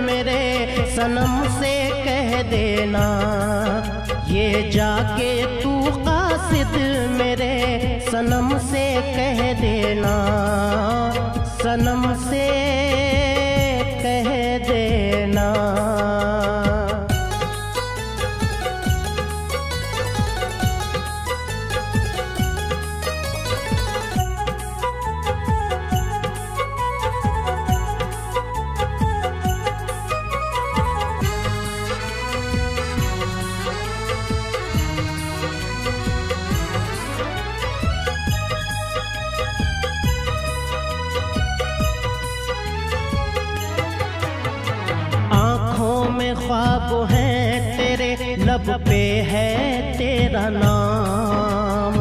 मेरे सनम से कह देना, ये जाके तू कासिद मेरे सनम से कह देना, सनम से कह देना। ख्वाब है तेरे लब पे है तेरा नाम,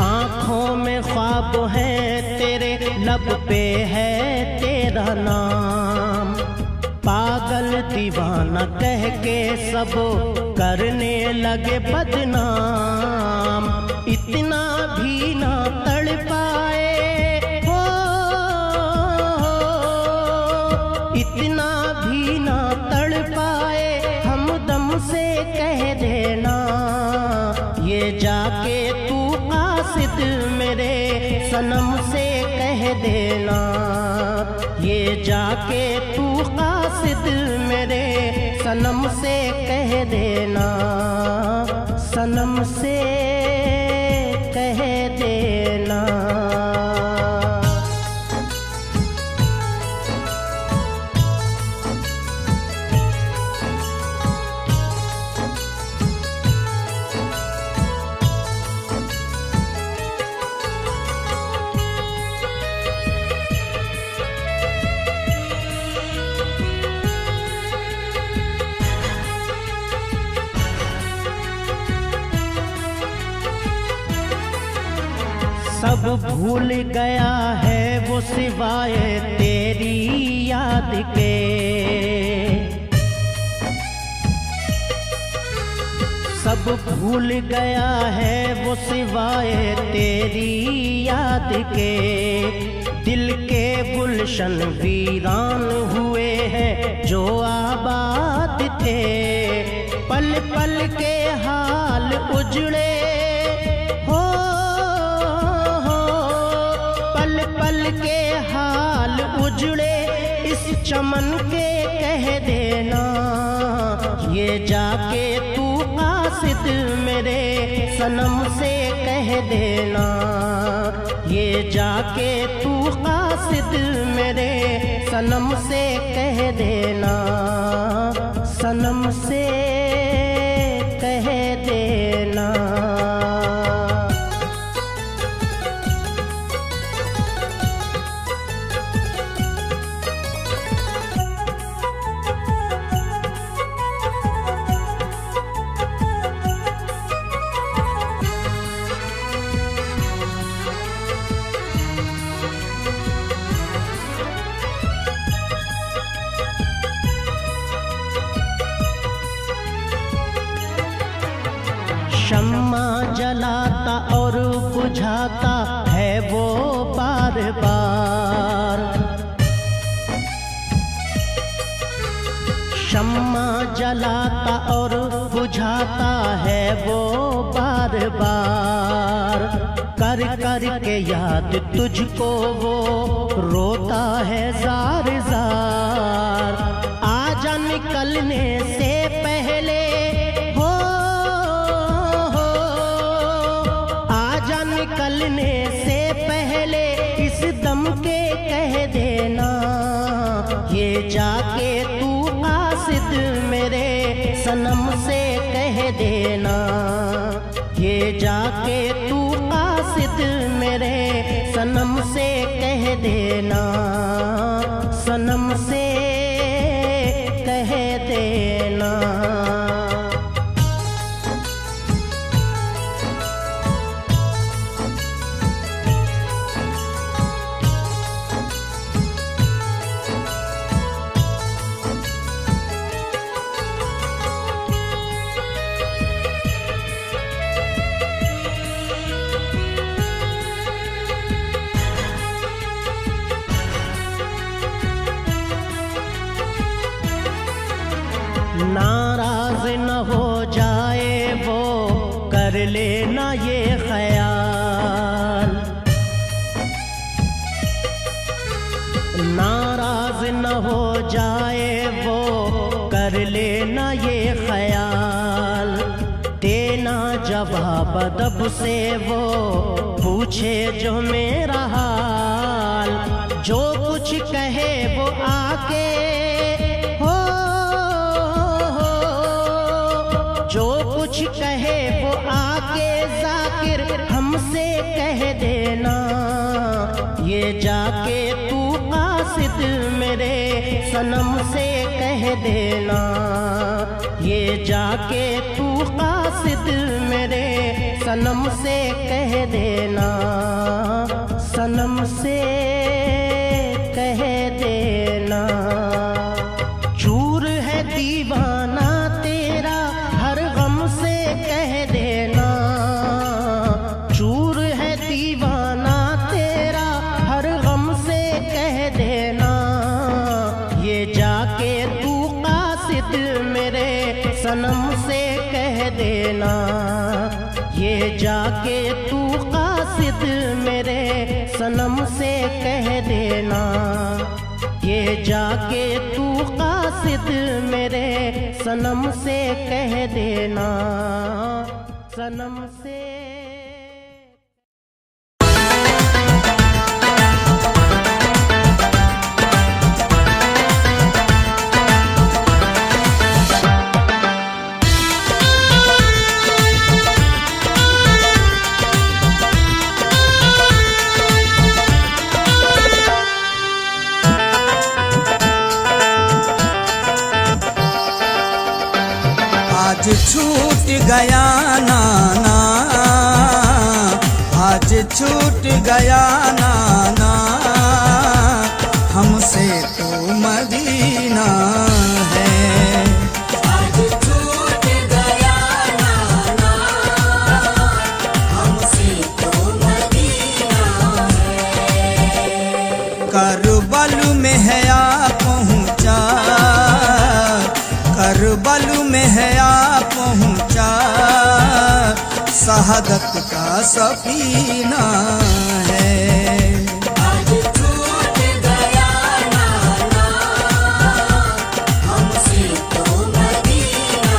आँखों में ख्वाब है तेरे लब पे है तेरा नाम। पागल दीवाना कह के सब करने लगे बदनाम, इतना भी ना तड़ पाए इतना भी ना तड़ पाए, हमदम से कह देना, ये जाके तू कासिद मेरे सनम से कह देना, ये जाके तू कासिद मेरे सनम से कह देना, सनम से कह देना। सब भूल गया है वो सिवाय तेरी याद के, सब भूल गया है वो सिवाय तेरी याद के। दिल के गुलशन वीरान हुए हैं जो आबाद थे, पल पल के हाल उजड़े पल के हाल उजड़े इस चमन के कह देना, ये जाके तू कासिद मेरे सनम से कह देना, ये जाके तू कासिद मेरे सनम से कह देना, सनम से कह देना। शम्मा जलाता और बुझाता है वो बार बार, शम्मा जलाता और बुझाता है वो बार बार। कर कर के याद तुझको वो रोता है जार जार, आजा निकलने से पहले निकलने से पहले इस दम के कह देना, ये जाके तू कासिद मेरे सनम से कह देना, ये जाके तू कासिद मेरे सनम से कह देना, सनम से कह देना। नाराज न हो जाए वो, कर लेना ये ख्याल। नाराज न हो जाए वो, कर लेना ये ख्याल। देना जवाब अदब से वो, पूछे जो मेरा हाल। जो कुछ कहे वो आके हो, जो कुछ कहे वो आके ज़ाकिर हमसे कह देना। ये जाके तू कासिद मेरे सनम से कह देना। ये जाके तू कासिद मेरे सनम से कह देना। सनम से कह देना। चूर है दीवाना तेरा, हर गम से कह देना। चूर है दीवाना तेरा, हर गम से कह देना। ये जाके तू कासिद मेरे सनम से कह देना। ये जाके तू कासिद मेरे सनम से कह देना। ये जाके तू कासिद मेरे सनम से कह देना। सनम से आज छूट गया नाना, आज छूट गया नाना, हमसे तो मदीना है। आज छूट गया नाना, हमसे तो मदीना है। करबल में है आ पहुँचा, करबल में है आ पहुँचा, शहादत का सफीना है। आज छूट गया नाना, हमसे तो मदीना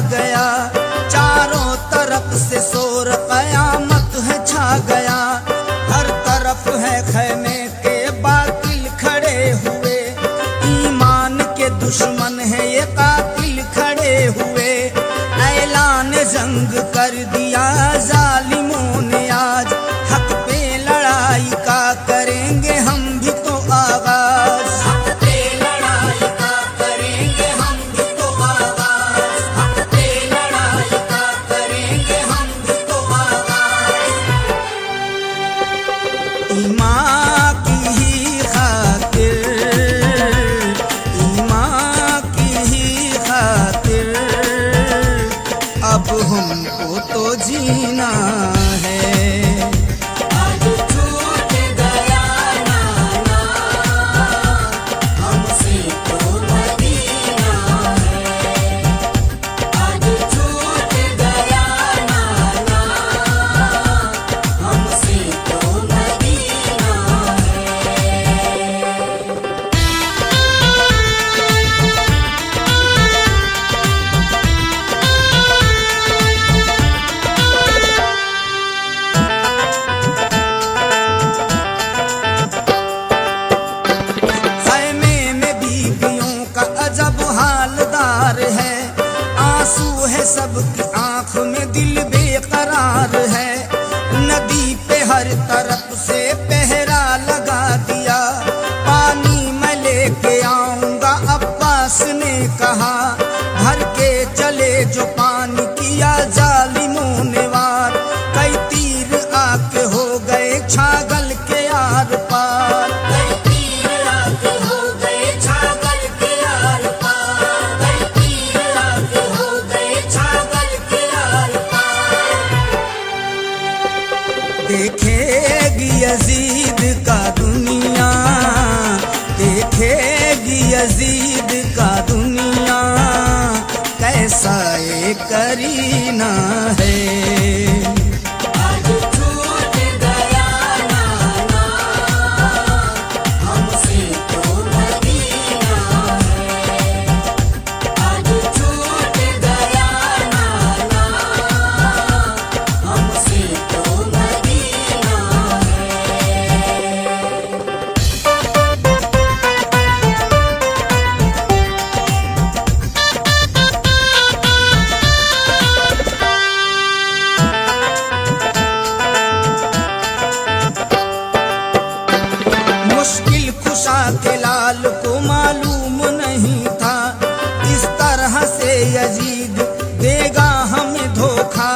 गया। चारों तरफ से शोर कयामत है छा गया। हर तरफ है खैमे के बातिल खड़े हुए। ईमान के दुश्मन है ये कातिल खड़े हुए। ऐलान जंग कर दिया जालिमों ने आज। हक पे लड़ाई का करेंगे हम भी तो आगाज। अब हमको तो जीना है। आज छूट गया नाना, हमसे तो मदीना है। आज छूट गया नाना, हमसे तो मदीना है। देखेगी यजीद का दुनिया, देखेगी यजीद का दुनिया, कैसा ये करीना है। मुश्किल कुशा के लाल को मालूम नहीं था इस तरह से यजीद देगा हमें धोखा।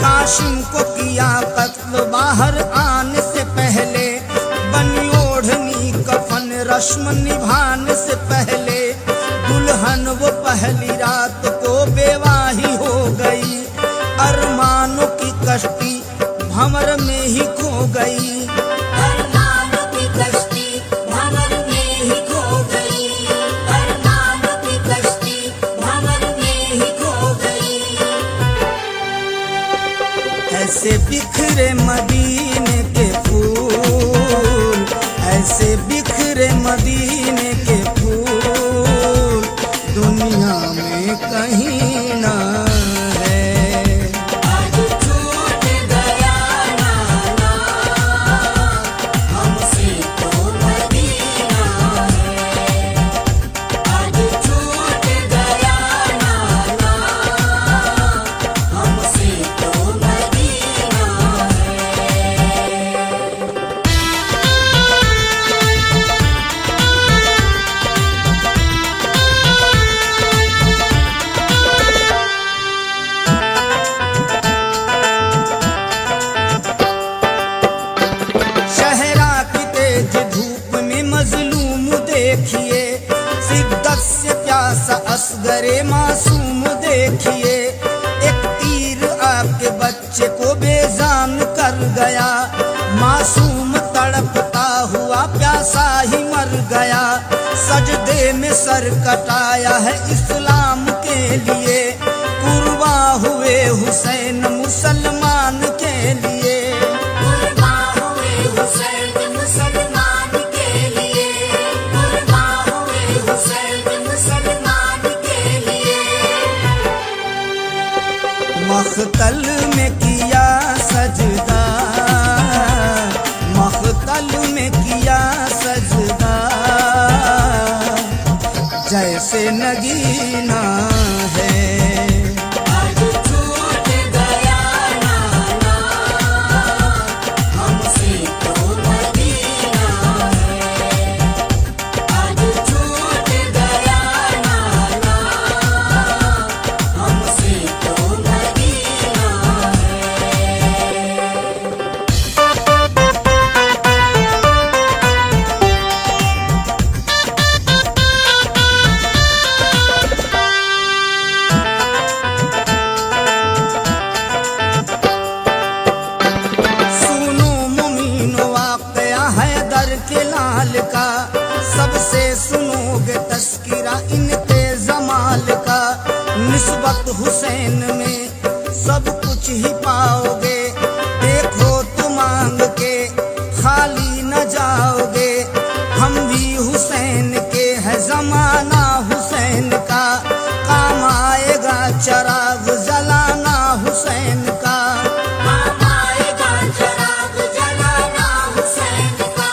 काशिम को किया कत्ल बाहर आने से पहले, बनी ओढ़नी कफन रस्म निभाने से पहले। दुल्हन वो पहली रात को बेवाही हो गई, अरमानों की कश्ती भंवर में ही खो गई। ऐसे बिखरे मदीने के फूल, ऐसे बिखरे मदीने के फूल, दुनिया में कहीं ना है। आज छूट गया नाना, हमसे तो मदीना है। आज छूट गया नाना, हमसे तो मदीना है। शहरा की तेज धूप में मजलूम देखिए, शिद्दत से प्यासा असगरे मासूम देखिए। एक तीर आपके बच्चे को बेजान कर गया, मासूम तड़पता हुआ प्यासा ही मर गया। सजदे में सर कटाया है इस्लाम के लिए, कुर्बा हुए हुसैन मुसलमान के लिए। कुर्बा हुए हुसैन मुसलमान के लिए, कुर्बा हुए हुसैन मुसलमान के लिए। मख्तल में किया सजदा, मख्तल में किया सजदा, जैसे नगीना है। आज छूट गया नाना, हमसे तो मदीना है। आज छूट गया नाना, हमसे तो मदीना है। सुनो मुमीनो वाक़या हैदर के लाल का, सबसे सुनोगे तस्किरा इनके जमाल का। निस्बत हुसैन में सब कुछ ही पाओगे, देखो तो मांग के खाली न जाओगे। हम भी हुसैन के है जमाना हुसैन का, काम आएगा चराग जलाना हुसैन का। काम आएगा चराग जलाना हुसैन का,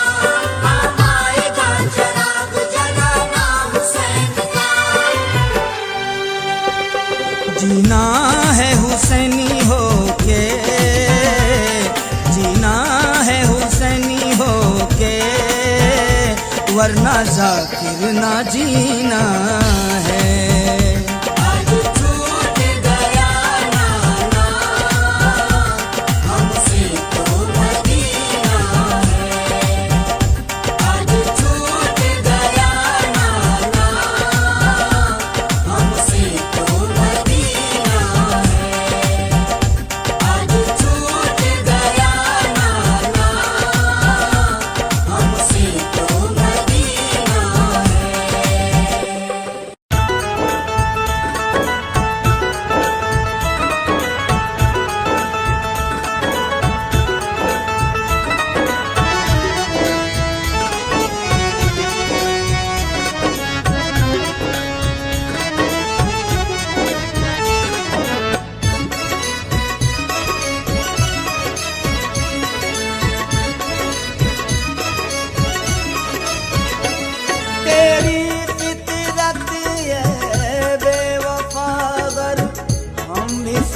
काम आएगा चराग जलाना हुसैन का। जीना है हुसैनी होके, जीना है हुसैनी होके, वरना जाकिर ना जीना है। छूट गया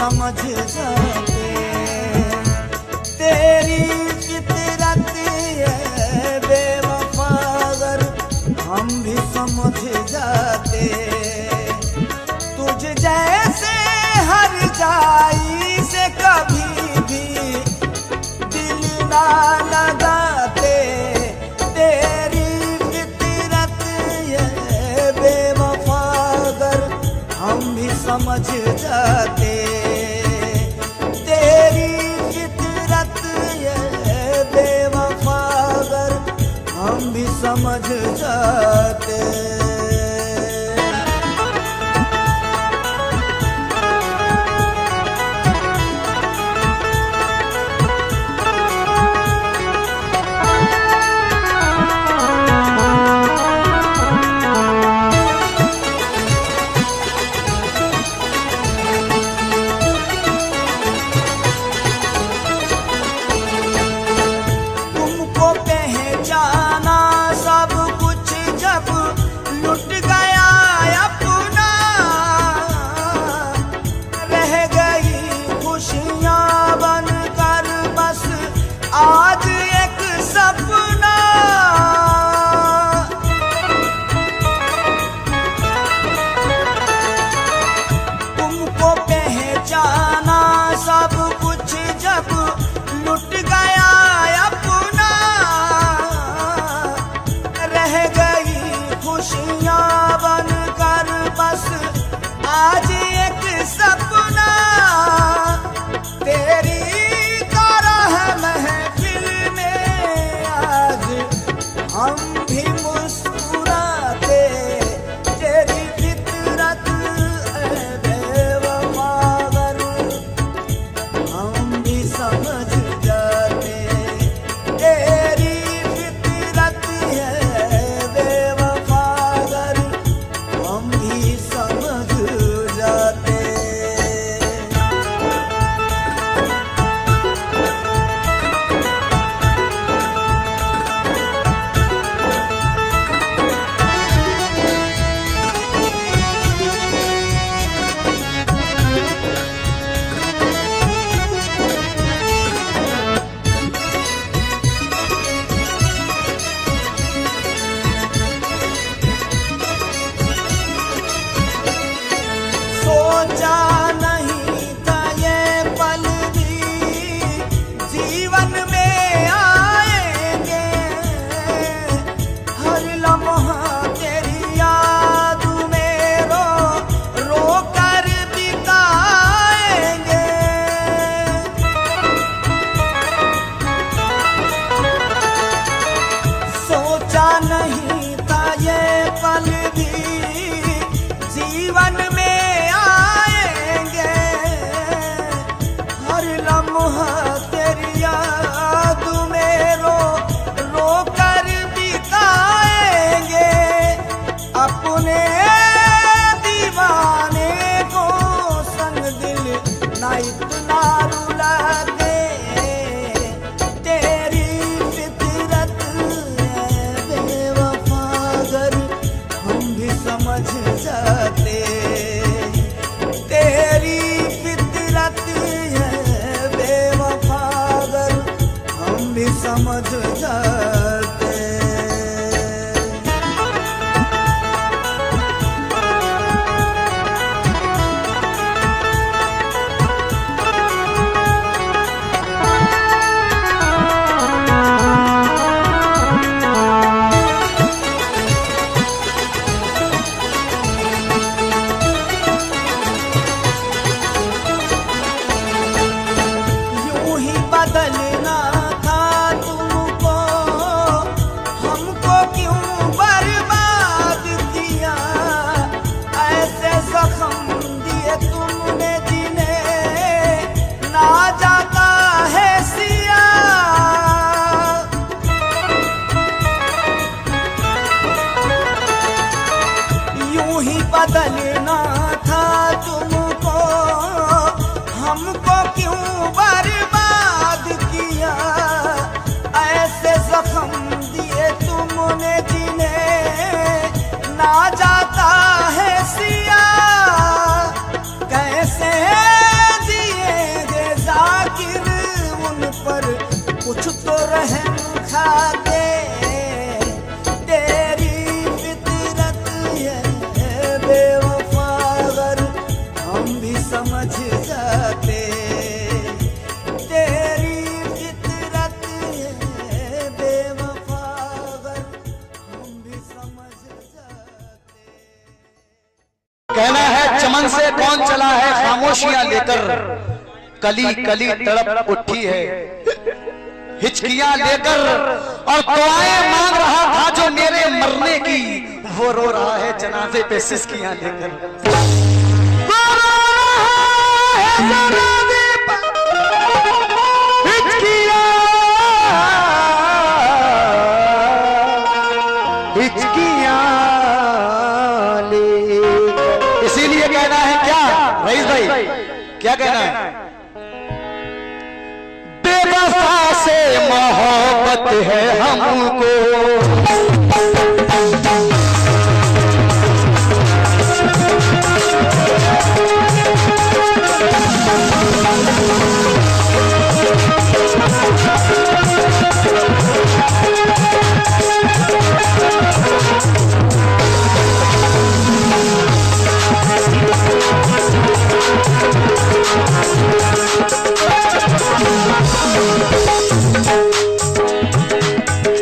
समझ जाते। तेरी फितरत है बेवफा अगर हम भी समझ जाते। तुझ जैसे हर जाई से कभी भी दिल ना लगाते। तेरी फितरत ये बेवफा अगर हम भी समझ जाते। तेरी फितरत ये बेवफा अगर हम भी समझ जाते। आज एक सपना तेरी तरह महफिल में आज हम भी मुस्कुराते। तेरी फितरत है बेवफा अगर हम भी समझ जाते। तेरी फितरत है बेवफा अगर हम भी समझ जाते। सोचा नहीं था ये पल भी जीवन में आएंगे। हर लम्हा तेरी याद में रो रो कर बिताएंगे। सोचा नहीं था ये पल भी जीवन में तेरी याद में रो रो कर बिताएंगे। अपने दीवाने को संग दिल ना इतना रुला दे। तेरी फितरत है बेवफा अगर हम भी समझ जाते। तेरी फितरत है बेवफा अगर हम भी समझ जाते। यूं ही बदलना था तुमको, हमको क्यों बर्बाद किया। ऐसे जख्म दिए तुमने जिन्हें ना जाता है सिया। यूं ही बदलना था तुमको, हमको क्यों बर्बाद किया। खामोशियां लेकर कली कली तड़प उठी है, हिचकियां लेकर और दुआएं मांग रहा था जो मेरे मरने की, वो रो रहा है जनाजे पे सिसकियां लेकर। वो रो रहा है जनाजे पे हिचकियां लेकर। इसीलिए कहना है क्या रईस भाई, क्या कहना है? बेवफा से मोहब्बत है हमको,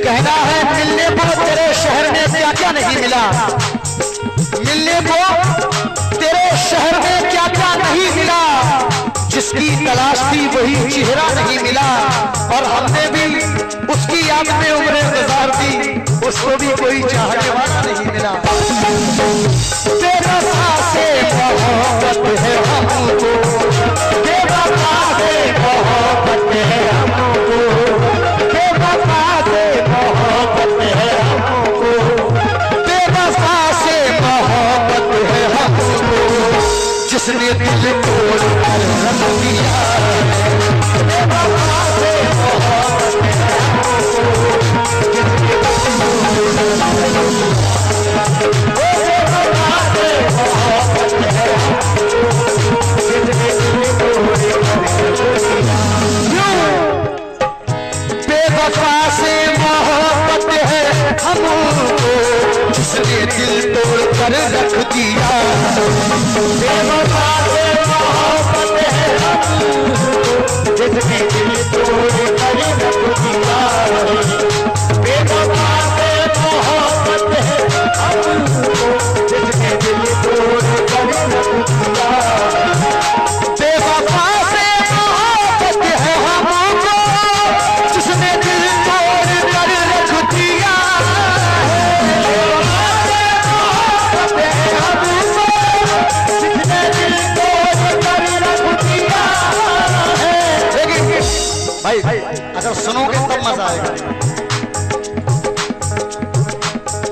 कहना है मिलने को तेरे शहर में क्या क्या नहीं मिला, मिलने को तेरे शहर में क्या क्या नहीं मिला, जिसकी तलाश थी वही चेहरा नहीं मिला, और हमने भी उसकी याद में उम्रें गुजार दी, उसको भी कोई चाहने वाला नहीं मिला। बेवफा से मोहब्बत है हमको, बेवफा से मोहब्बत है हमको, बेवफा से मोहब्बत है हमको, बेवफा से मोहब्बत है हमको, जिसने दिल तोड़ कर रख दिया है, बेवफा से मोहब्बत है हमको, जिसने बेवफा से मोहब्बत है हमको, जिसने दिल तोड़ कर रख दिया, बेवफा से मोहब्बत है हमको, जिसने दिल तोड़ कर रख दिया, बेवफा से मोहब्बत है हमको, जिसने दिल तोड़ कर रख दिया, बेवफा से मोहब्बत है हमको, जिसने दिल तोड़ कर रख दिया, बेवफा से मोहब्बत है हमको, जिसने दिल तोड़ कर रख दिया। भाई अगर सुनोगे तब मजा आएगा।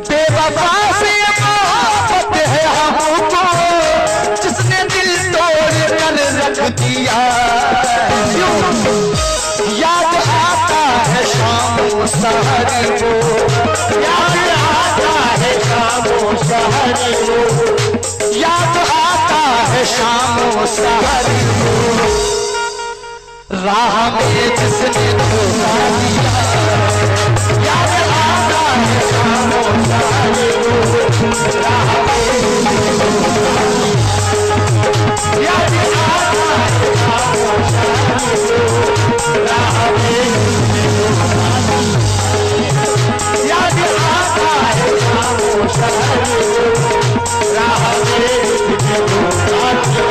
बेवफा से मोहब्बत है हमको, जिसने दिल तोड़ कर रख दिया, याद आता है शाम सहर को, याद आता है शाम सहर को, याद आता है शाम सहर को, राह में जिसने धोखा दिया, याद आता है शाम सहर को, राह में जिसने धोखा दिया, याद आता है शाम सहर को, राह में जिसने धोखा दिया, याद आता है शाम सहर को, राह में जिसने धोखा दिया,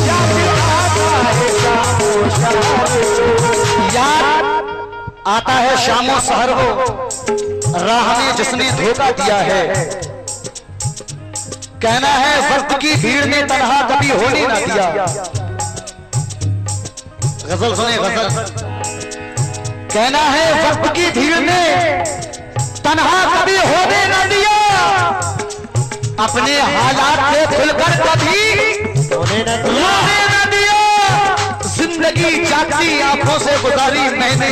याद आता है शाम सहर को, याद आता है शामो सहर को, राह में जिसने धोखा दिया है। कहना है वक्त की भीड़ ने तन्हा कभी होने ना दिया। गजल सुने गजल। कहना है वक्त की भीड़ ने तन्हा कभी होने ना दिया, अपने हालात से खुलकर कभी होने ना दिया, जिंदगी जागती आंखों से गुजारी मैंने,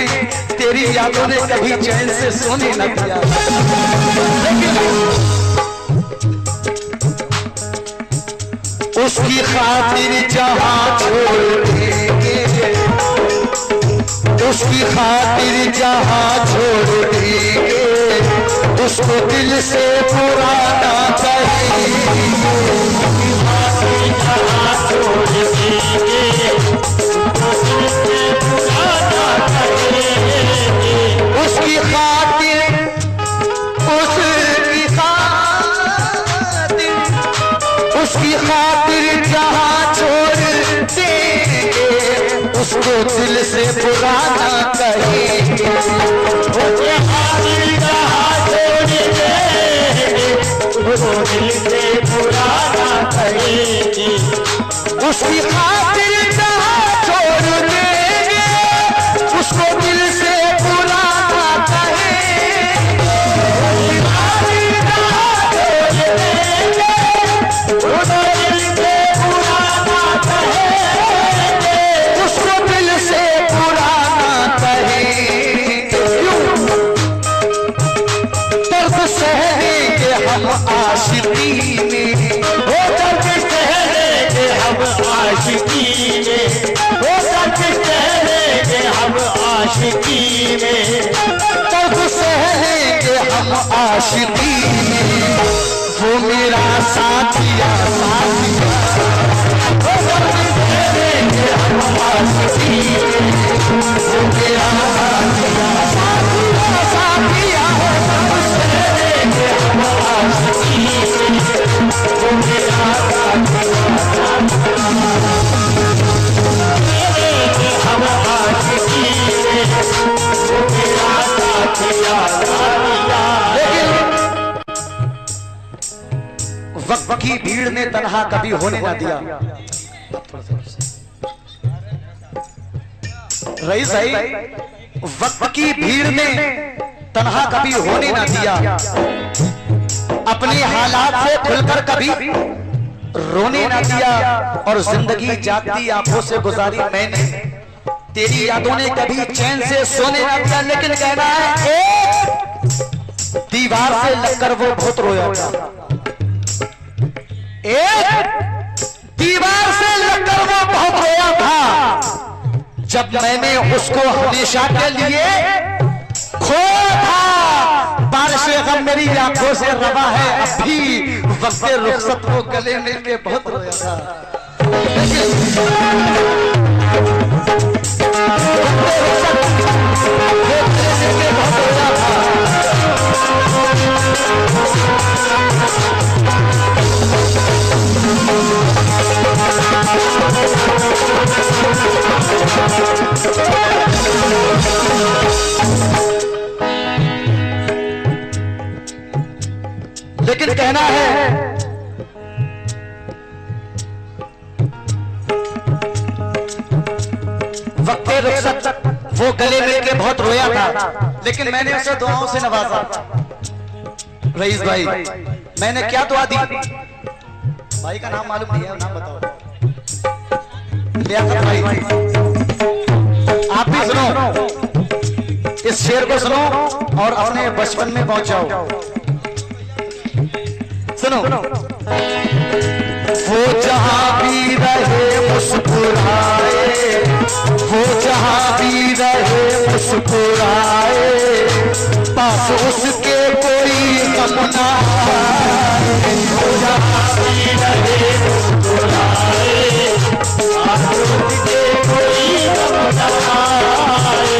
तेरी यादों ने कभी चैन से सोने न दिया। उसकी खातिर जहां छोड़ देंगे, उसकी खातिर जहां छोड़ देंगे, उसको दिल से पुराना कहेंगे, उसकी खातिर जहां छोड़ देंगे, उसको दिल से पुराना कहेंगे, उसकी खातिर उसकी खातिर जहां छोड़ दिल से बुरा ना कहेंगे, उसके खातिर कहा छोड़ देंगे, उसको दिल से बुरा ना कहेंगे, उसकी खातिर कहा छोड़ देंगे, उसको दिल से बुरा ना कहेंगे, उसकी खातिर कहा छोड़ देंगे, उसको दिल से बुरा ना कहेंगे, उसको दिल से बुरा ना कहेंगे। दर्द सहनेंगे हम आशिकी में, वो दर्द सहलेंगे हम आशिकी में, वो दर्द सहलेंगे हम आशिकी में, दर्द सहनेंगे हम आशिकी में, वो मेरा साथिया साथिया, वो दर्द सहलेंगे हम आशिकी में, वो मेरा साथिया साथिया साथिया, दर्द सहलेंगे हम आशिकी में, वो मेरा हम आशिकी में, वो मेरा साथिया साथिया। वक्त की भीड़ ने तन्हा कभी होने ना दिया। रईस भाई, वक्त की भीड़ ने तन्हा कभी होने ना दिया, अपने हालात से खुलकर कभी रोने ना दिया, और जिंदगी जागती आंखों से गुजारी मैंने, तेरी यादों ने कभी चैन से सोने ना दिया। लेकिन कहना है एक दीवार से लगकर वो बहुत रोया था, एक दीवार से लगकर वो बहुत रोया था, जब मैंने उसको हमेशा के लिए खोया था। बारिश गम मेरी आंखों से रवा है अब भी, वक्त रुखसत को गले मिलके बहुत रोया था। लेकिन कहना है वक्त रुखसत वो गले मिलके बहुत रोया था, लेकिन मैंने उसे दुआओं से नवाजा। रईस भाई, मैंने क्या दुआ दी? भाई का नाम मालूम नहीं है, नाम बताओ। लियाकत भाई, आप भी सुनो, इस शेर को सुनो और अपने बचपन में पहुंचाओ। सुनो, वो जहां भी रहे मुस्कुराए, वो जहां भी रहे मुस्कुराए, पास उसके कोई गम ना आए। वो जहां भी रहे मुस्कुराए, पास उसके कोई गम ना आए।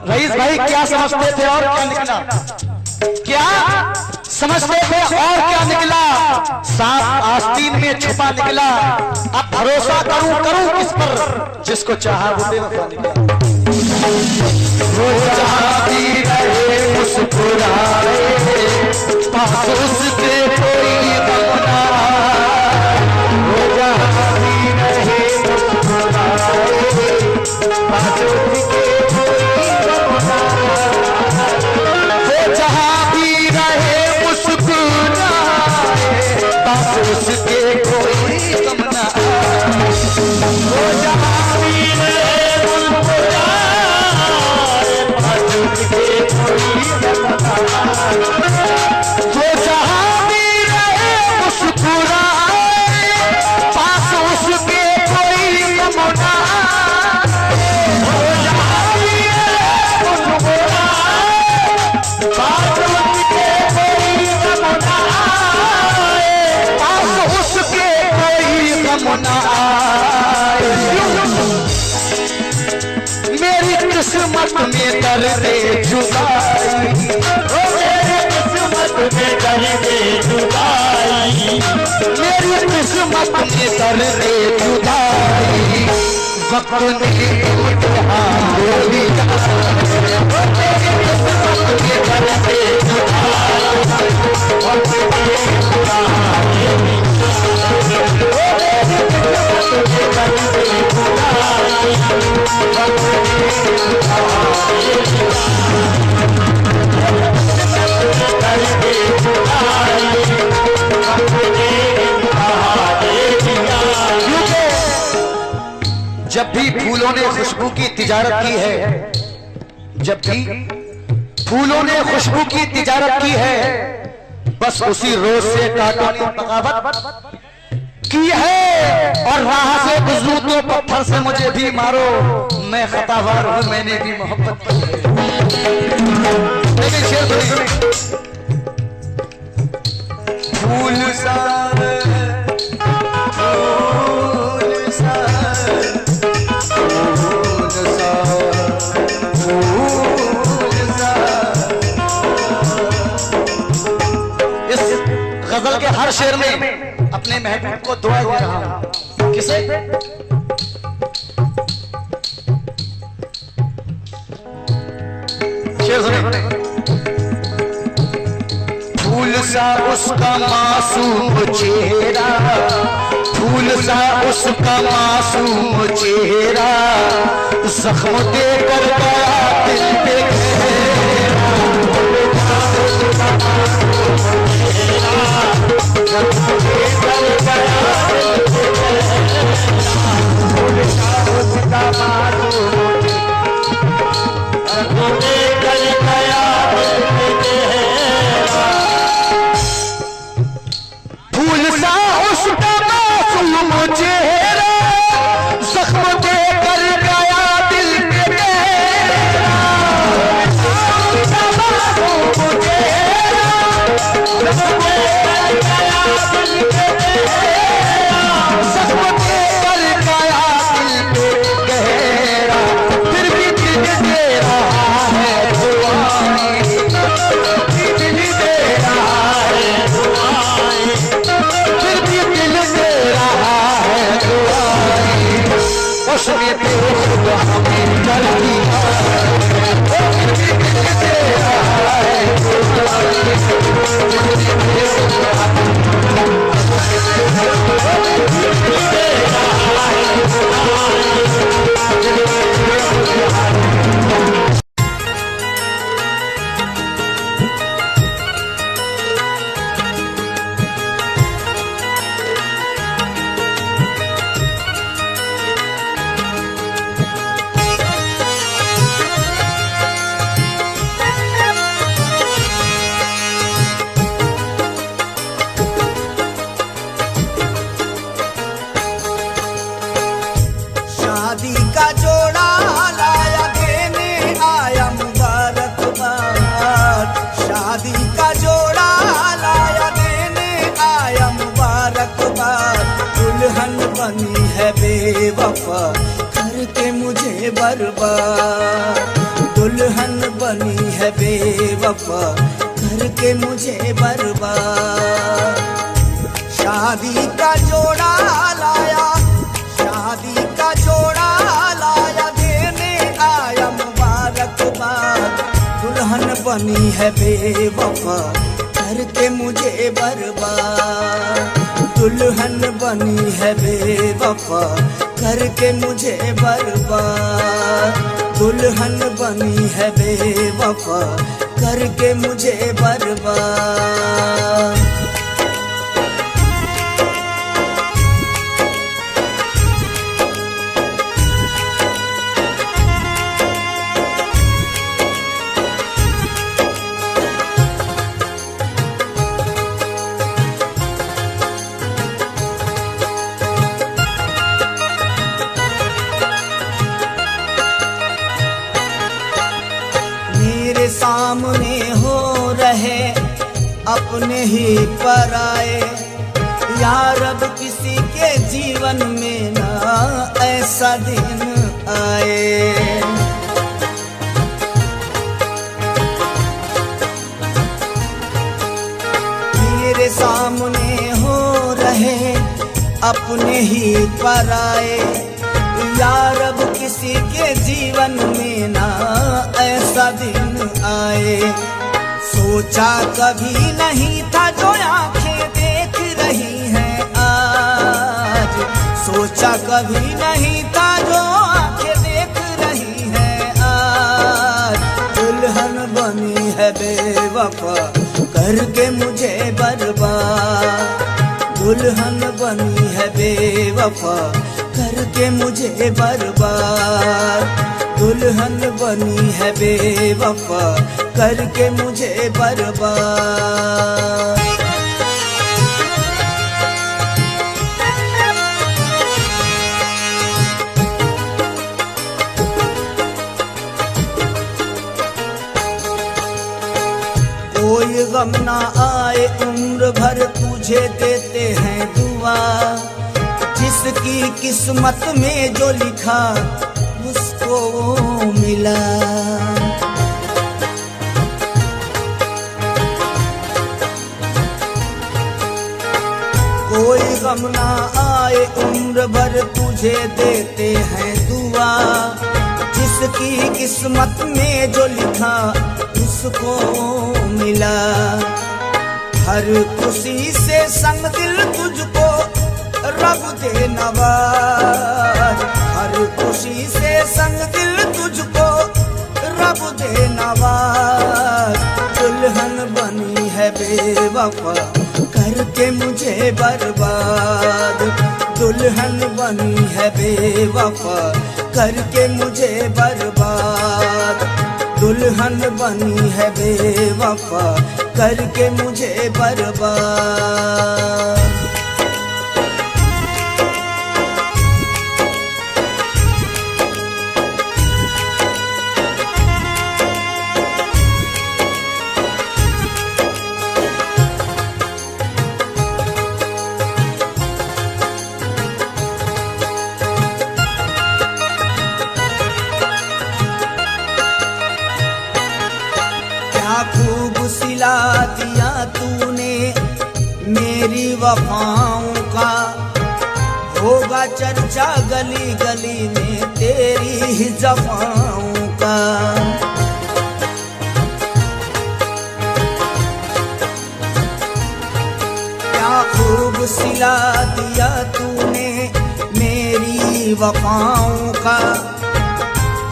रईस भाई, क्या समझते थे और क्या निकला? क्या समझते थे और क्या निकला? सांप आस्तीन में छुपा निकला। अब भरोसा करूं किस पर, जिसको चाहा वो बेवफा निकला। वो जहां भी रहे मुस्कुराए, पास उसके कोई गम ना आए। वो जहां भी रहे मुस्कुराए, पास उसके कोई गम ना आए। वो जहां भी रहे मुस्कुराए, पास उसके कोई गम ना आए। वो जहां भी रहे मुस्कुराए, पास उसके कोई गम ना आए। वो जहां भी रहे मुस्कुराए, पास उसके कोई गम ना आए। वो जहां भी रहे मुस्कुराए, पास उसके कोई गम ना आए। पास उसके कोई गम ना आए। मेरी किस्मत में दर्द जुदाई, मेरी किस्मत में दर्द जुदाई, मेरी किस्मत में दर्द जुदाई, वक्त ने इम्तिहान लिया, जब भी फूलों ने खुशबू की तिजारत की है, जब भी फूलों ने खुशबू की तिजारत की है, बस उसी रोज से कांटों ने बगावत की है। और राह से गुजरूं तो पत्थर से मुझे भी मारो, मैं खतावार हूं, मैंने भी मोहब्बत की है। लेकिन शेर सुनिए, फूल सा गजल के हर शेर में अपने महबूब को दुआ दे रहा हूं। किसे? शेर सुने। फूल सा उसका मासूम चेहरा, फूल सा उसका मासूम चेहरा, जख्म देकर गया दिल पे घेरा। फूल सा उसका मासूम चेहरा, जख्म देकर गया दिल पे घेरा। मासूम चेहरा, जख्म देकर गया दिल पे घेरा, जख्म देकर गया दिल पे गहरा। फिर भी दिल दे रहा है दुआएं, दिल दे रहा है दुआएं, फिर भी दिल दे रहा है दुआएं। उसने तो हमें कर दिया, फिर भी दिल दे रहा है शादी का जोड़ा लाया देने आया मुबारकबाद, शादी का जोड़ा लाया देने आया मुबारकबाद। दुल्हन बनी है बेवफा करके मुझे बर्बाद, दुल्हन बनी है बेवफा करके मुझे बर्बाद। शादी का जोड़ा लाया, शादी का जोड़ा लाया देने आया मुबारकबाद। दुल्हन बनी है बेवफा करके मुझे बर्बाद, दुल्हन बनी है बेवफा करके मुझे बर्बाद। दुल्हन बनी है बेवफा करके मुझे बर्बाद। मेरे सामने हो रहे अपने ही पराए, यार अब किसी के जीवन में ना ऐसा दिन आए। मेरे सामने हो रहे अपने ही पराए, यार अब किसी के जीवन में ना ऐसा दिन आए। सोचा कभी नहीं था जो आंखें देख रही हैं आज, सोचा कभी नहीं था जो आंखें देख रही हैं आज। दुल्हन बनी है बेवफा करके मुझे बर्बाद, दुल्हन बनी है बेवफा करके मुझे बर्बाद, दुल्हन बनी है बेवफा करके मुझे बर्बाद। कोई गम ना आए उम्र भर तुझे देते हैं दुआ, जिसकी किस्मत में जो लिखा उसको वो मिला। कोई गम ना आए उम्र भर तुझे देते हैं दुआ, जिसकी किस्मत में जो लिखा उसको मिला। हर खुशी से संग दिल तुझको रब दे नवाज, हर खुशी से संग दिल तुझको रब दे नवाज। दुल्हन बनी है बेवफा करके मुझे बर्बाद, दुल्हन बनी है बेवफा करके मुझे बर्बाद, दुल्हन बनी है बेवफा करके मुझे बर्बाद। खूब सिला दिया तूने मेरी वफाओं का, होगा चर्चा गली गली में तेरी ही जफाओं का। क्या खूब सिला दिया तूने मेरी वफाओं का,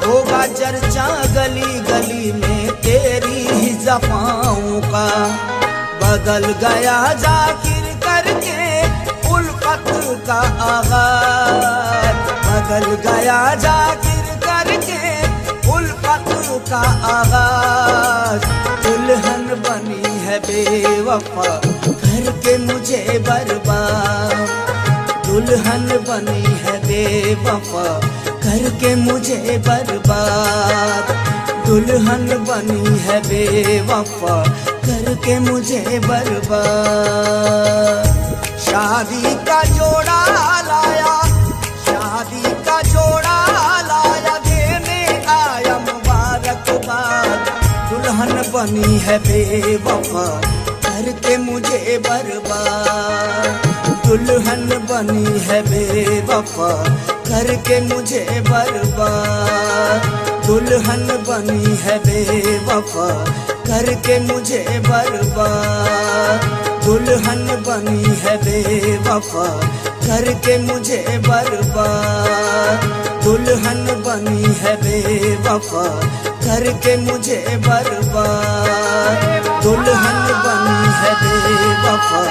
होगा चर्चा गली गली में तेरी ही जफाओं का। बदल गया जाकिर करके उल्फत का आगाज, बदल गया जाकिर करके उल्फत का आगाज। दुल्हन बनी है बेवफा करके मुझे बर्बाद, दुल्हन बनी है बेवफा करके मुझे बर्बाद, दुल्हन बनी है बेवफा करके मुझे बर्बाद। शादी का जोड़ा लाया, शादी का जोड़ा लाया, देने आया मुबारकबाद। दुल्हन बनी है बेवफा करके मुझे बर्बाद, दुल्हन बनी है बेवफा करके मुझे बर्बाद, दुल्हन बनी है बेवफा करके मुझे बर्बाद, दुल्हन बनी है बेवफा करके मुझे बर्बाद, दुल्हन बनी है बेवफा करके मुझे बर्बाद, दुल्हन बनी है बेवफा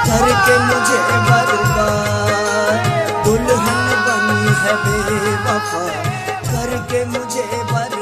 करके मुझे बर्बाद, दुल्हन बनी है बेवफा करके मुझे बर्बाद।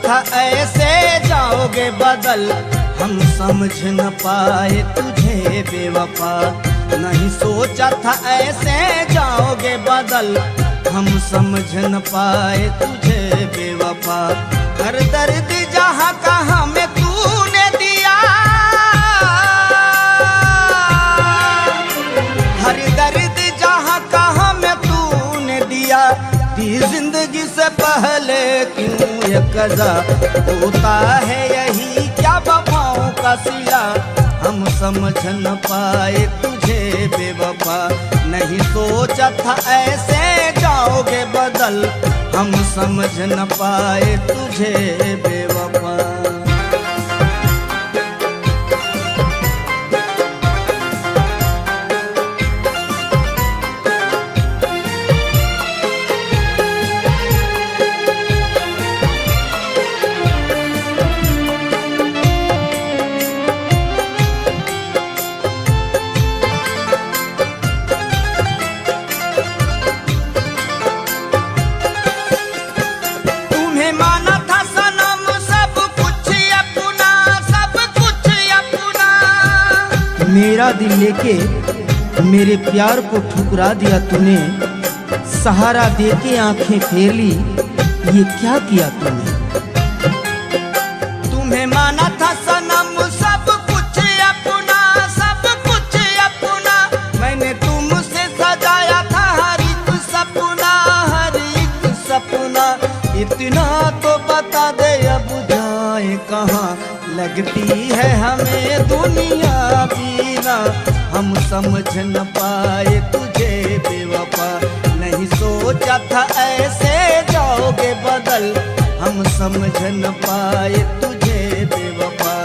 था ऐसे जाओ जाओगे बदल, हम समझ न पाए तुझे बेवफा। नहीं सोचा था ऐसे जाओगे बदल, हम समझ न पाए तुझे बेवफा। हर दर्द जहाँ का हमें तूने दिया, हर दर्द जहाँ का हमें तूने दिया। दी जिंदगी से पहले क्यों ये कज़ा होता है यही क्या वफाओं का सिला। हम समझ न पाए तुझे बेवफा। नहीं सोचा था ऐसे जाओगे बदल, हम समझ न पाए तुझे बेवफा। मेरा दिल लेके मेरे प्यार को ठुकरा दिया तूने। सहारा देके आंखें फेर ली, ये क्या किया तूने। तुम्हें माना था सनम सब कुछ अपना, सब कुछ अपना। मैंने तुमसे सजाया था हर एक सपना, हर एक सपना। इतना तो बता दे अब जाए कहाँ, लगती है हमें दुनिया बीना। हम समझ न पाए तुझे बेवफा। नहीं सोचा था ऐसे जाओगे बदल, हम समझ न पाए तुझे बेवफा।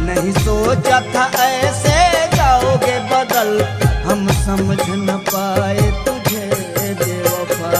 नहीं सोचा था ऐसे जाओगे बदल, हम समझ न पाए तुझे बेवफा।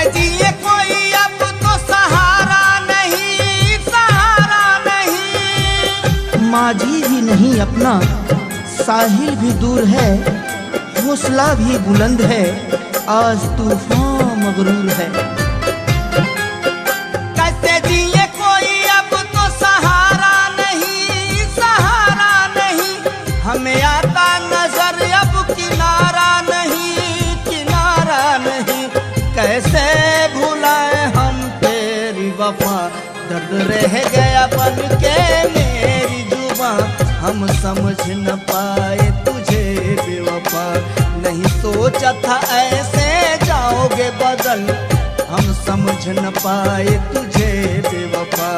जिए कोई अब तो सहारा नहीं, सहारा नहीं। माझी भी नहीं अपना, साहिल भी दूर है, हौसला भी बुलंद है, आज तूफान मगरूर है। कैसे जिए कोई अब तो सहारा नहीं, सहारा नहीं। हमें आता नजर अब किनारा नहीं, किनारा नहीं। कैसे भुलाए हम तेरी वफा, दर्द रह गया बन के मेरी जुबां। हम समझ न पाए तुझे बेवफा। नहीं सोचा था ऐसे जाओगे बदल, हम समझ न पाए तुझे बेवफा।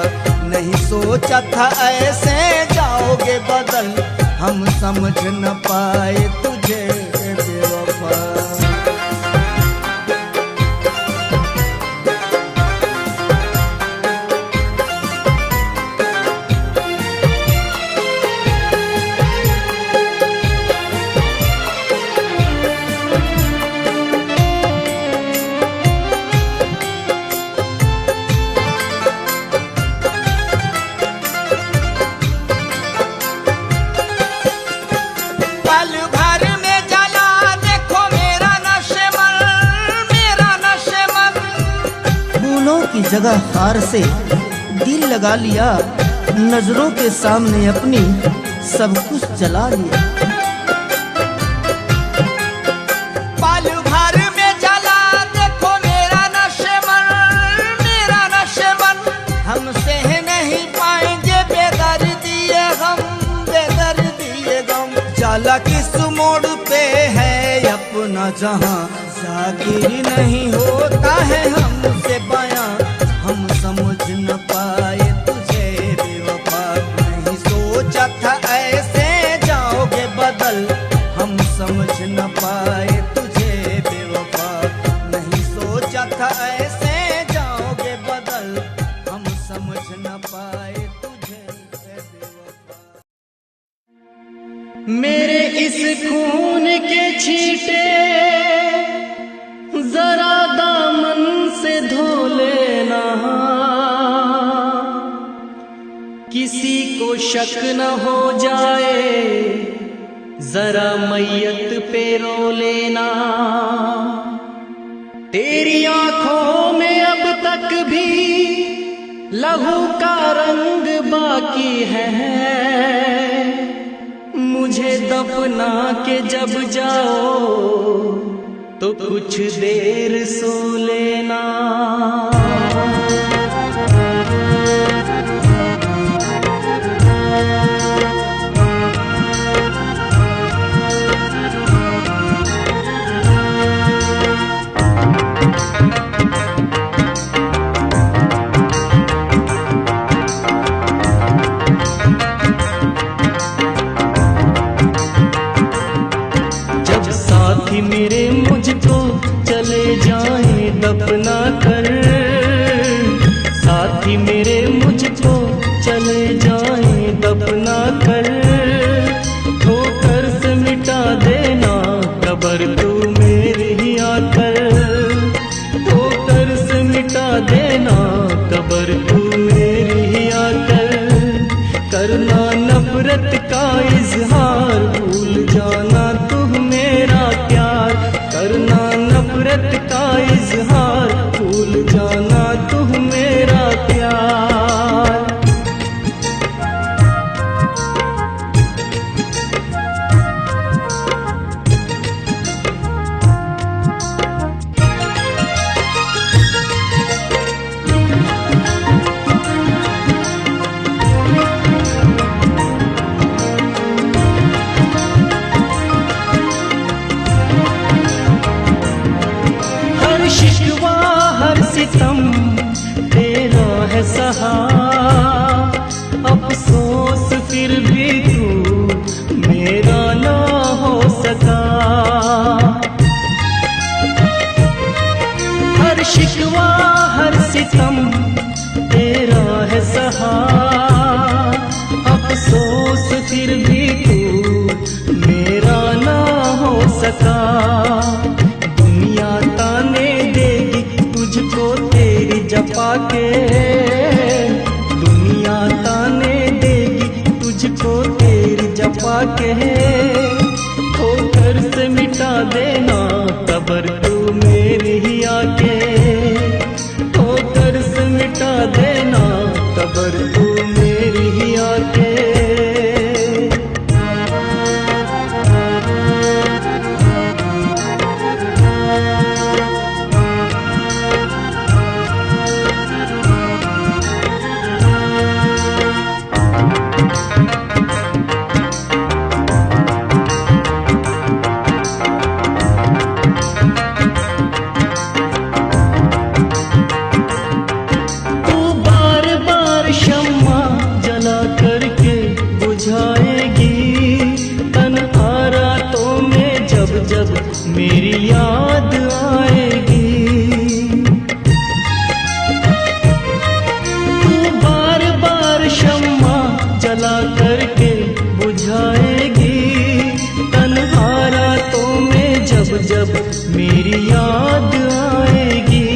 नहीं सोचा था ऐसे जाओगे बदल, हम समझ न पाए तुझे बेवफा। की जगह हार से दिल लगा लिया, नजरों के सामने अपनी सब कुछ जला लिया। पल भर में जला देखो मेरा नशेमन, मेरा नशेमन। हम सह नहीं पाएंगे बेदर्दिए गम, बेदर्दिए गम। जाला किस मोड़ पे है अपना जहां, जाकिर नहीं होता है हमसे बयां। हम समझ न पाए तुझे बेवफा। नहीं सोचा था ऐसे जाओगे बदल, हम समझ न पाए तुझे बेवफा। नहीं सोचा था ऐसे जाओगे बदल, हम समझ न पाए तुझे बेवफा। मेरे इस खून के छींटे को शक न हो जाए, जरा मैयत पे रो लेना। तेरी आंखों में अब तक भी लहू का रंग बाकी है, मुझे दफना के जब जाओ तो कुछ देर सो लेना। साथी मेरे मुझको चले जाएं दफना कर, साथी मेरे मुझको चले जाएं दफना कर, ठोकर से मिटा देना कब्र तू मेरी ही आकर, ठोकर से मिटा देना कब्र तू मेरी ही आकर। करना नफरत का इजहार, भूल जाना तू मेरा प्यार, करना नफरत का इजहार, भूल जाना तू मेरा प्यार। शिकवा हर सितम तेरा है सहा, अफसोस फिर भी तू मेरा ना हो सका। हर शिकवा हर सितम तेरा है सहा, अफसोस फिर भी तू मेरा ना हो सका। दुनिया ताने देगी तुझको तेरी जपा के, दुनिया ताने देगी तुझको तेरी जपा के, ठोकर से मिटा देना कब्र तू मेरी ही आके, ठोकर से मिटा देना कब्र तू मेरी ही आके। जब मेरी याद आएगी, तू बार बार शम्मा जला करके बुझाएगी। तन्हारा तो में जब जब मेरी याद आएगी,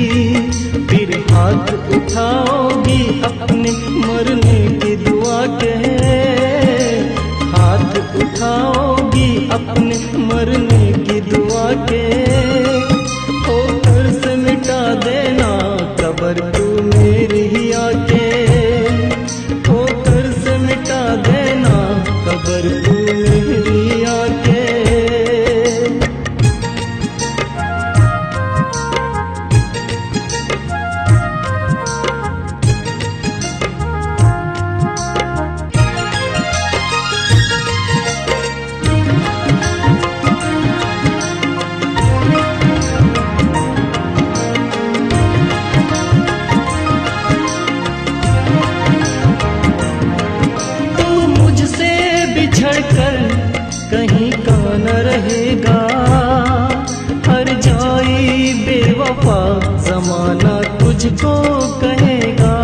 फिर हाथ उठाओगी अपने मरने की दुआ के, हाथ उठाओगी अपने मरने की दुआ के, ठोकर से मिटा देना कब्र तू मेरी ही आके, ठोकर से मिटा देना कब्र तू मेरी आके। कर कहीं का न रहेगा, हर जाई बेवफा जमाना तुझको कहेगा।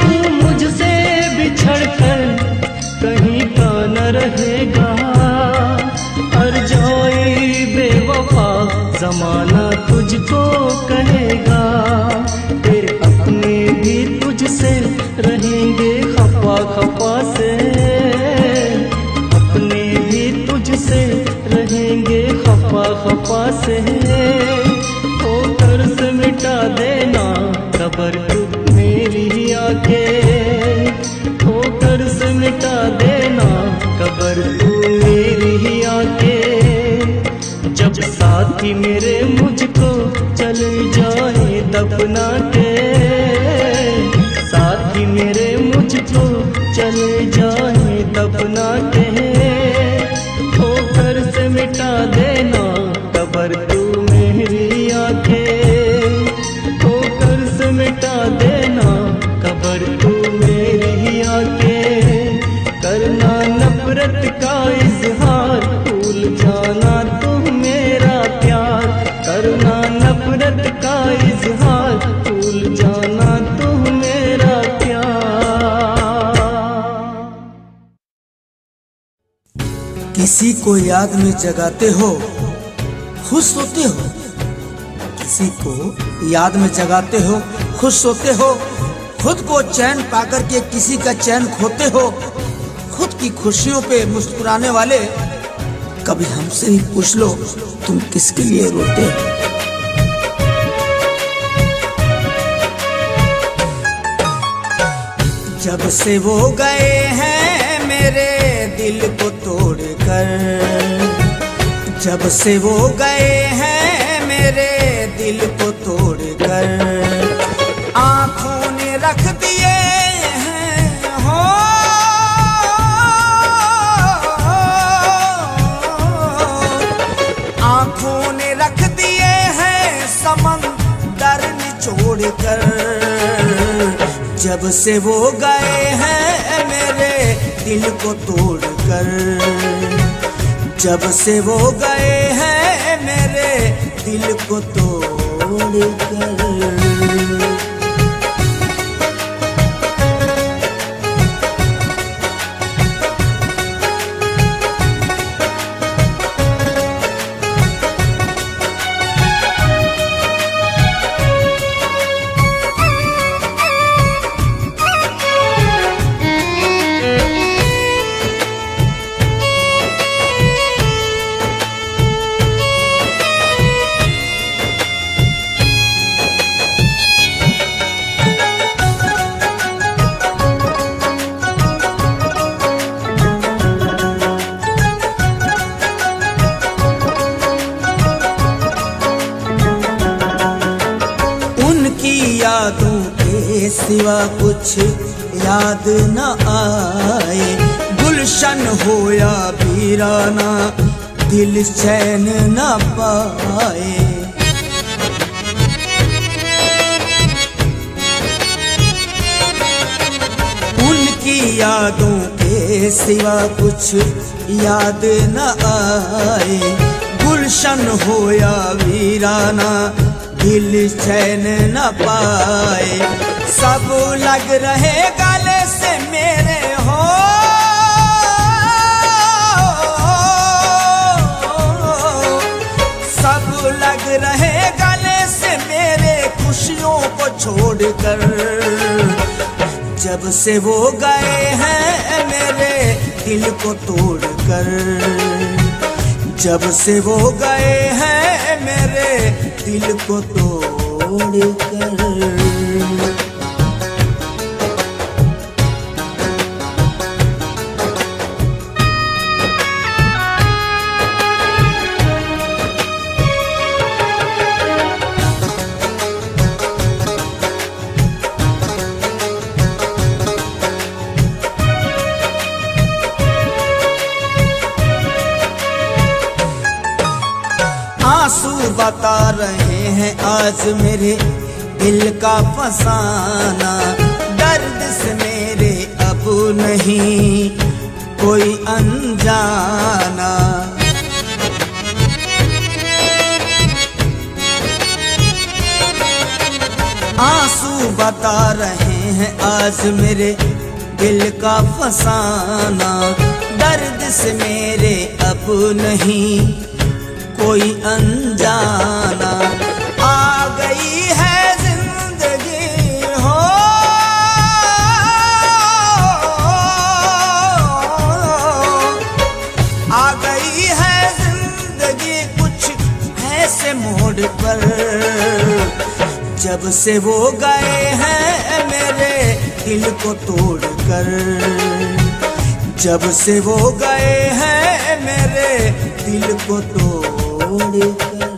तू मुझसे बिछड़ कर कहीं का न रहेगा, हर जाई बेवफा जमाना तुझको कहेगा। तेरे अपने भी तुझ तुझसे रहेंगे खफा खफा से, अपने भी तुझसे रहेंगे खफा खफा से। ओ कर्ज मिटा देना कबर तू मेरी आके, ओ कर्ज मिटा देना कबर तू मेरी आके। जब साथी मेरे मुझको चले जाए दफना के, साथी मेरे मुझको चले जाए दफना के। ओ कर्ज मिटा देना कबर तू मेरी आके, ओ कर्ज मिटा देना कबर तू मेरी आके। करना नफरत का इजहार, भूल जाना तू मेरा प्यार। करना नफरत का इजहार, भूल जाना तू मेरा प्यार। किसी को याद में जगाते हो खुश होते हो, किसी को याद में जगाते हो खुश होते हो। खुद को चैन पाकर के किसी का चैन खोते हो। खुद की खुशियों पे मुस्कुराने वाले, कभी हमसे ही पूछ लो तुम किसके लिए रोते हो। जब से वो गए हैं मेरे दिल को तोड़कर, जब से वो गए हैं मेरे दिल को तोड़कर, आंखों ने रख दिए हैं हो, आंखों ने रख दिए हैं समंदर निचोड़कर। जब से वो गए हैं मेरे दिल को तोड़कर, जब से वो गए हैं मेरे दिल को तोड़कर। यादों के सिवा कुछ याद न आए, गुलशन हो या वीराना दिल चैन न पाए। उनकी यादों के सिवा कुछ याद न आए, गुलशन हो या वीराना दिल चैन न पाए। सब लग रहे गले से मेरे हो, सब लग रहे गले से मेरे खुशियों को छोड़कर। जब से वो गए हैं मेरे दिल को तोड़कर, जब से वो गए हैं मेरे दिल को तोड़कर। आंसू बता रहे हैं आज मेरे दिल का फसाना, दर्द से मेरे अब नहीं कोई अनजाना। आंसू बता रहे हैं आज मेरे दिल का फसाना, दर्द से मेरे अब नहीं कोई अनजाना। आ गई है जिंदगी हो, जब से वो गए हैं मेरे दिल को तोड़कर, जब से वो गए हैं मेरे दिल को तोड़कर।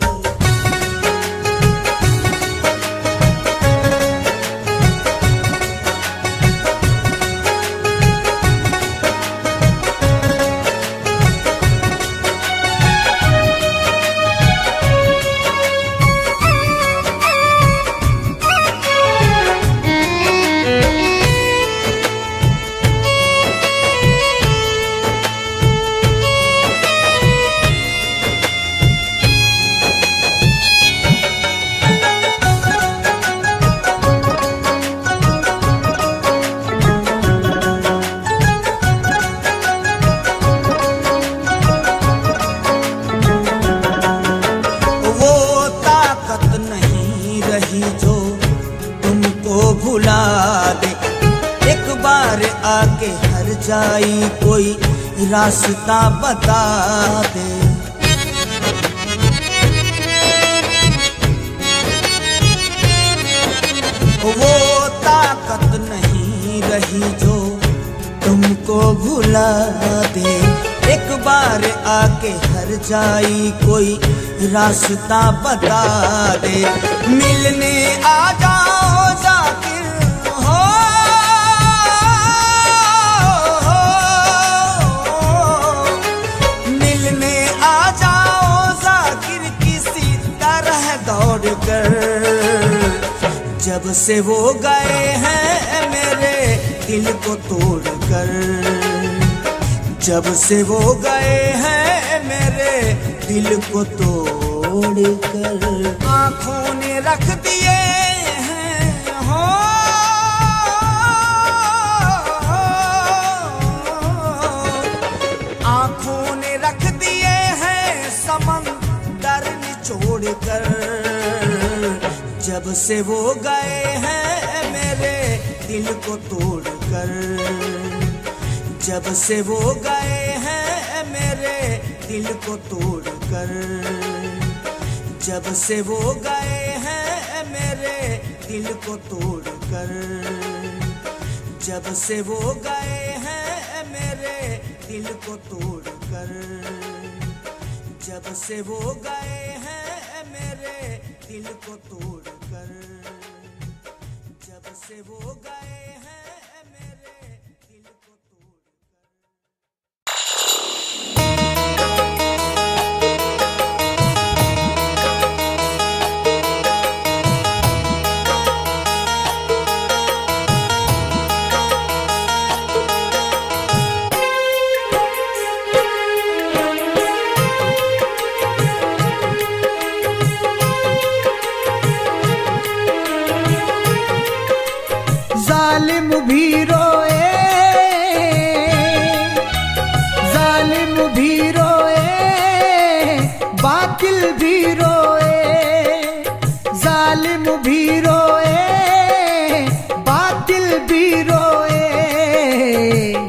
भुला दे एक बार आके हर जाई कोई रास्ता बता दे। वो ताकत नहीं रही जो तुमको भुला दे, एक बार आके हर जाई कोई रास्ता बता दे। मिलने आ जाओ जाकिर हो, मिलने आ जाओ जाकिर किसी तरह दौड़ कर। जब से वो गए हैं मेरे दिल को तोड़कर, जब से वो गए हैं मेरे दिल को तोड़कर। आँखों ने रख दिए हैं हो, आँखों ने रख दिए हैं समंदर निचोड़कर। जब से वो गए हैं मेरे दिल को तोड़कर, जब से वो गए हैं मेरे दिल को तोड़कर, जब से वो गए हैं मेरे दिल को तोड़कर, जब से वो गए हैं मेरे दिल को तोड़कर, जब से वो गए हैं मेरे दिल को तोड़कर, जब से वो गए हैं मेरे दिल को तोड़कर। जालिम भी रोए, जालिम भी रोए, बातिल भी रोए, जालिम भी रोए, बातिल भी रोए।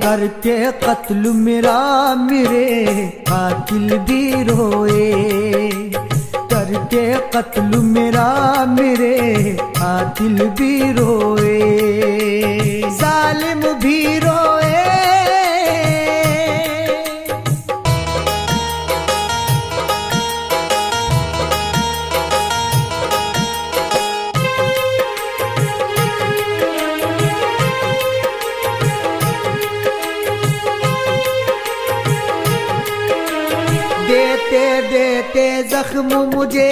करके कत्ल मेरा मेरे कातिल भी रोए, करके कत्ल मेरा मेरे कातिल भी रोए। जालिम भी रोए, देते देते जख्म मुझे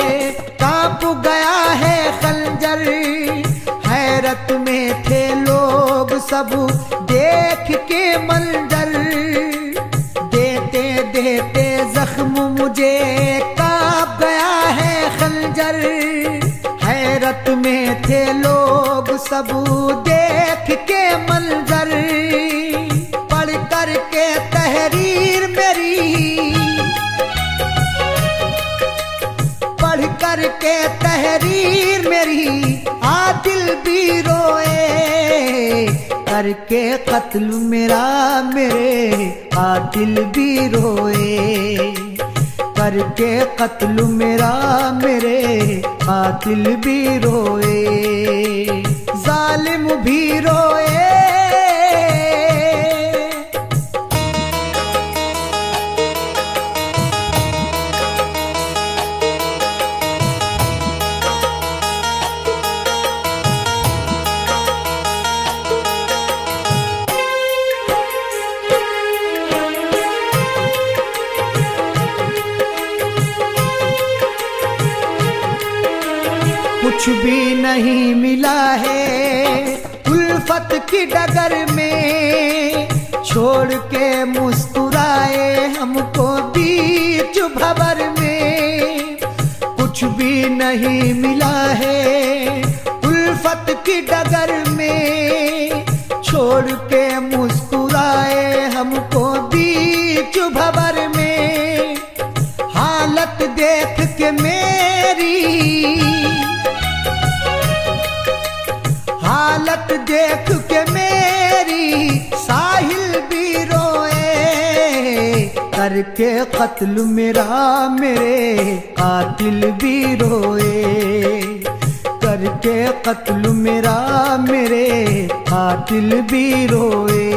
कांप गया है खंजर। हैरत में थे लोग सब देख के मंजर, देते देते जख्म मुझे कांप गया है खंजर। हैरत में थे लोग सब देख के मंजर, पढ़ कर के तहरीर मेरी, पढ़ कर के तहरीर मेरी आदिल भी रोए। करके कत्ल मेरा मेरे आदिल भी रोए, करके कत्ल मेरा मेरे कातिल भी रोए, जालिम भी रोए। कुछ भी नहीं मिला है उल्फत की डगर में, छोड़ के मुस्कुराए हमको बीच भंवर में। कुछ भी नहीं मिला है उल्फत की डगर में, छोड़ के मुस्कुराए हमको बीच भंवर में। हालत देख के मेरी, हालत देख के मेरी साहिल भी रोए, करके कत्ल मेरा मेरे कातिल भी रोए, करके कत्ल मेरा मेरे कातिल भी रोए,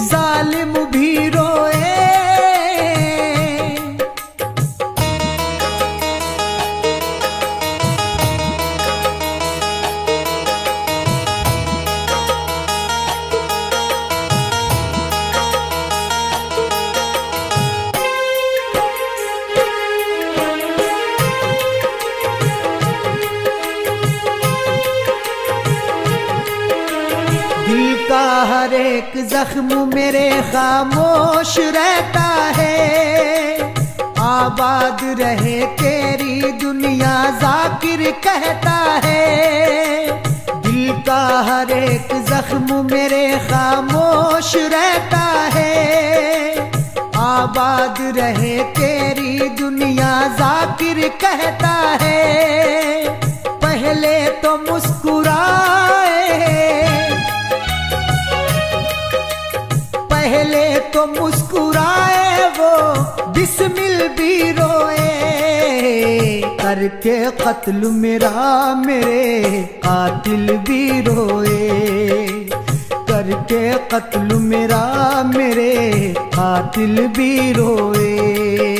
जालिम भी रोए। दिल का हर एक जख्म मेरे खामोश रहता है, आबाद रहे तेरी दुनिया जाकिर कहता है। दिल का हर एक जख्म मेरे खामोश रहता है, आबाद रहे तेरी दुनिया जाकिर कहता है। पहले तो मुस्कुराए, पहले तो मुस्कुराए वो बिस्मिल भी रोए, करके कत्ल मेरा मेरे कातिल भी रोए, करके कत्ल मेरा मेरे कातिल भी रोए।